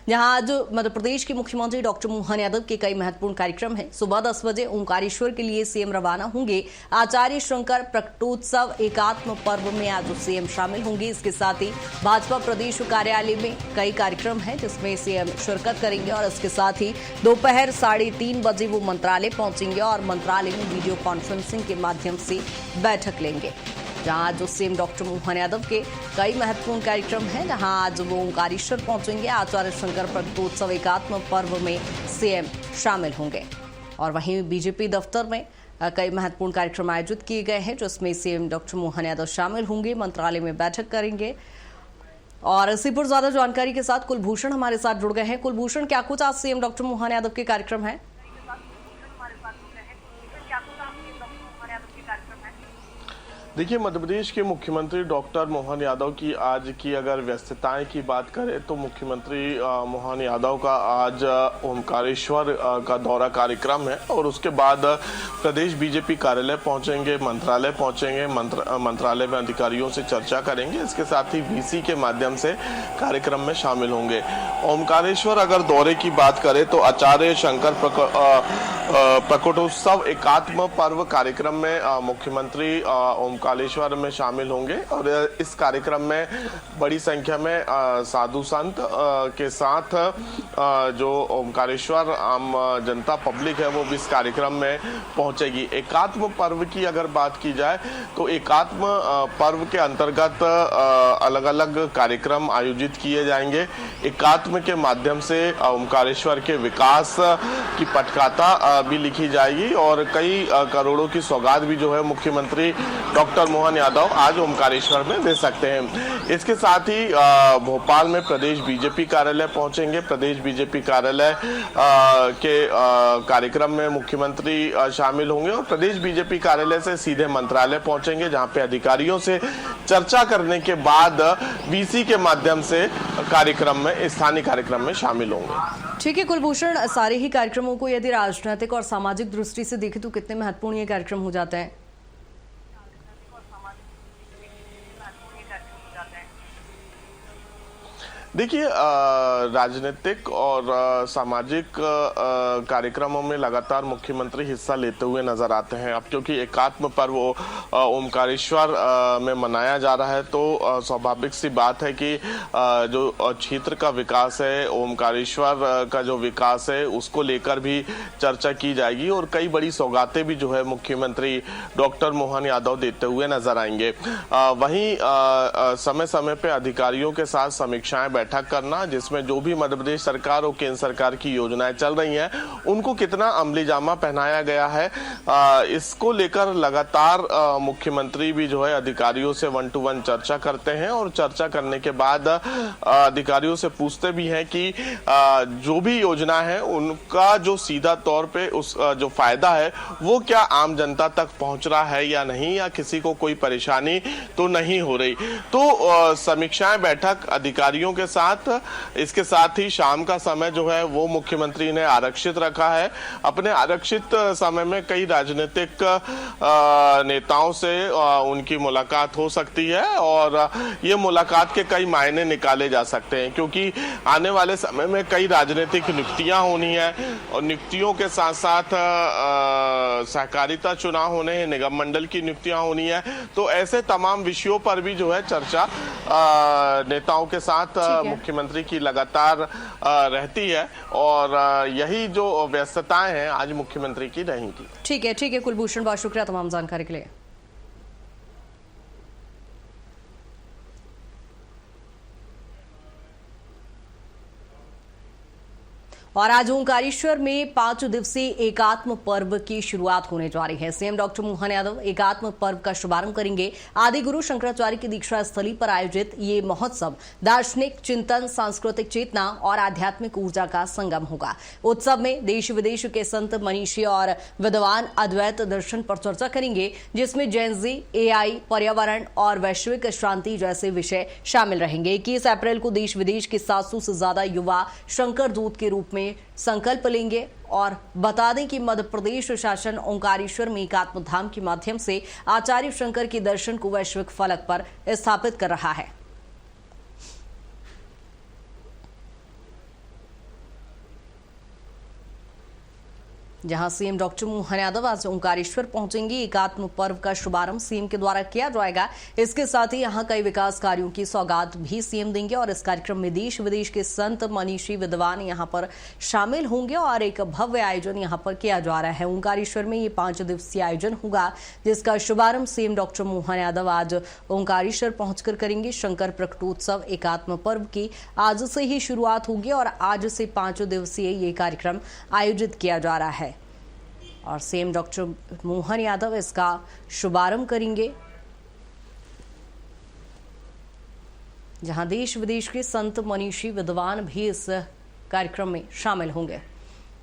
जहां आज मध्य प्रदेश के मुख्यमंत्री डॉक्टर मोहन यादव के कई महत्वपूर्ण कार्यक्रम हैं। सुबह 10 बजे ओंकारेश्वर के लिए सीएम रवाना होंगे। आचार्य शंकर प्रकटोत्सव एकात्म पर्व में आज सीएम शामिल होंगे। इसके साथ ही भाजपा प्रदेश कार्यालय में कई कार्यक्रम हैं जिसमें सीएम शिरकत करेंगे और इसके साथ ही दोपहर 3:30 बजे वो मंत्रालय पहुंचेंगे और मंत्रालय में वीडियो कॉन्फ्रेंसिंग के माध्यम से बैठक लेंगे। जहां आज सीएम डॉक्टर मोहन यादव के कई महत्वपूर्ण कार्यक्रम हैं, जहां आज वो ओंकारेश्वर पहुंचेंगे। आचार्य शंकर प्रकटोत्सव एकात्म पर्व में सीएम शामिल होंगे और वहीं बीजेपी दफ्तर में कई महत्वपूर्ण कार्यक्रम आयोजित किए गए हैं जिसमें सीएम डॉक्टर मोहन यादव शामिल होंगे, मंत्रालय में बैठक करेंगे। और इसी पर ज्यादा जानकारी के साथ कुलभूषण हमारे साथ जुड़ गए हैं। कुलभूषण, क्या कुछ आज सीएम डॉक्टर मोहन यादव के कार्यक्रम है? देखिए, मध्य प्रदेश के मुख्यमंत्री डॉक्टर मोहन यादव की आज की अगर व्यस्तताएं की बात करें तो मुख्यमंत्री मोहन यादव का आज ओंकारेश्वर का दौरा कार्यक्रम है और उसके बाद प्रदेश बीजेपी कार्यालय पहुंचेंगे, मंत्रालय पहुंचेंगे, मंत्रालय में अधिकारियों से चर्चा करेंगे। इसके साथ ही वीसी के माध्यम से कार्यक्रम में शामिल होंगे। ओंकारेश्वर अगर दौरे की बात करें तो आचार्य शंकर प्रकटोत्सव एकात्म पर्व कार्यक्रम में मुख्यमंत्री ओंकारेश्वर में शामिल होंगे और इस कार्यक्रम में बड़ी संख्या में साधु संत के साथ जो ओंकारेश्वर आम जनता पब्लिक है वो भी इस कार्यक्रम में पहुंचेगी। एकात्म पर्व की अगर बात की जाए तो एकात्म पर्व के अंतर्गत अलग अलग कार्यक्रम आयोजित किए जाएंगे। एकात्म के माध्यम से ओंकारेश्वर के विकास की पटकथा भी लिखी जाएगी और कई करोड़ों की सौगात भी जो है मुख्यमंत्री डॉक्टर मोहन यादव आज ओंकारेश्वर में दे सकते हैं। इसके साथ ही भोपाल में प्रदेश बीजेपी कार्यालय पहुंचेंगे। प्रदेश बीजेपी कार्यालय के कार्यक्रम में मुख्यमंत्री शामिल होंगे और प्रदेश बीजेपी कार्यालय से सीधे मंत्रालय पहुंचेंगे जहां पे अधिकारियों से चर्चा करने के बाद वीसी के माध्यम से कार्यक्रम में स्थानीय कार्यक्रम में शामिल होंगे। ठीक है कुलभूषण, सारे ही कार्यक्रमों को यदि राजनीतिक और सामाजिक दृष्टि से देखें तो कितने महत्वपूर्ण ये कार्यक्रम हो जाते हैं? देखिए, राजनीतिक और सामाजिक कार्यक्रमों में लगातार मुख्यमंत्री हिस्सा लेते हुए नजर आते हैं। अब क्योंकि एकात्म पर्व ओंकारेश्वर में मनाया जा रहा है तो स्वाभाविक सी बात है कि जो क्षेत्र का विकास है, ओंकारेश्वर का जो विकास है उसको लेकर भी चर्चा की जाएगी और कई बड़ी सौगातें भी जो है मुख्यमंत्री डॉक्टर मोहन यादव देते हुए नजर आएंगे। वहीं समय समय पे अधिकारियों के साथ समीक्षाएं बैठक करना, जिसमें जो भी मध्य प्रदेश सरकार और केंद्र सरकार की योजनाएं चल रही हैं उनको कितना अमली जामा पहनाया गया है, इसको लेकर लगातार मुख्यमंत्री भी जो है अधिकारियों से 1-to-1 चर्चा करते हैं और चर्चा करने के बाद अधिकारियों से पूछते भी हैं कि जो भी योजना है उनका जो सीधा तौर पे उस जो फायदा है वो क्या आम जनता तक पहुंच रहा है या नहीं, या किसी को कोई परेशानी तो नहीं हो रही। तो समीक्षाएं बैठक अधिकारियों के साथ, इसके साथ ही शाम का समय जो है वो मुख्यमंत्री ने आरक्षित रखा है। अपने आरक्षित समय में कई राजनीतिक नेताओं से उनकी मुलाकात हो सकती है और ये मुलाकात के कई मायने निकाले जा सकते हैं क्योंकि आने वाले समय में कई राजनीतिक नियुक्तियां होनी है और नियुक्तियों के साथ साथ सहकारिता चुनाव होने हैं, निगम मंडल की नियुक्तियां होनी है। तो ऐसे तमाम विषयों पर भी जो है चर्चा नेताओं के साथ मुख्यमंत्री की लगातार रहती है और यही जो व्यस्तताएं हैं आज मुख्यमंत्री की रहेंगी। ठीक है कुलभूषण, बहुत शुक्रिया तमाम जानकारी के लिए। और आज ओंकारेश्वर में 5 दिवसीय एकात्म पर्व की शुरुआत होने जा रही है। सीएम डॉक्टर मोहन यादव एकात्म पर्व का शुभारंभ करेंगे। आदि गुरु शंकराचार्य की दीक्षा स्थली पर आयोजित ये महोत्सव दार्शनिक चिंतन, सांस्कृतिक चेतना और आध्यात्मिक ऊर्जा का संगम होगा। उत्सव में देश विदेश के संत, मनीषी और विद्वान अद्वैत दर्शन पर चर्चा करेंगे, जिसमें जेनजी, एआई, पर्यावरण और वैश्विक शांति जैसे विषय शामिल रहेंगे। 21 अप्रैल को देश विदेश के 700 से ज्यादा युवा शंकर दूत के रूप में संकल्प लेंगे और बता दें कि मध्य प्रदेश शासन ओंकारेश्वर में एकात्म धाम के माध्यम से आचार्य शंकर के दर्शन को वैश्विक फलक पर स्थापित कर रहा है। जहां सीएम डॉक्टर मोहन यादव आज ओंकारेश्वर पहुंचेंगे। एकात्म पर्व का शुभारंभ सीएम के द्वारा किया जाएगा। इसके साथ ही यहां कई विकास कार्यों की सौगात भी सीएम देंगे और इस कार्यक्रम में देश विदेश के संत, मनीषी, विद्वान यहां पर शामिल होंगे और एक भव्य आयोजन यहां पर किया जा रहा है। ओंकारेश्वर में ये 5 दिवसीय आयोजन होगा, जिसका शुभारंभ सीएम डॉक्टर मोहन यादव आज ओंकारेश्वर पहुंचकर करेंगे। शंकर प्रकटोत्सव एकात्म पर्व की आज से ही शुरुआत होगी और आज से 5 दिवसीय ये कार्यक्रम आयोजित किया जा रहा है और सीएम डॉक्टर मोहन यादव इसका शुभारंभ करेंगे, जहां देश विदेश के संत, मनीषी, विद्वान भी इस कार्यक्रम में शामिल होंगे।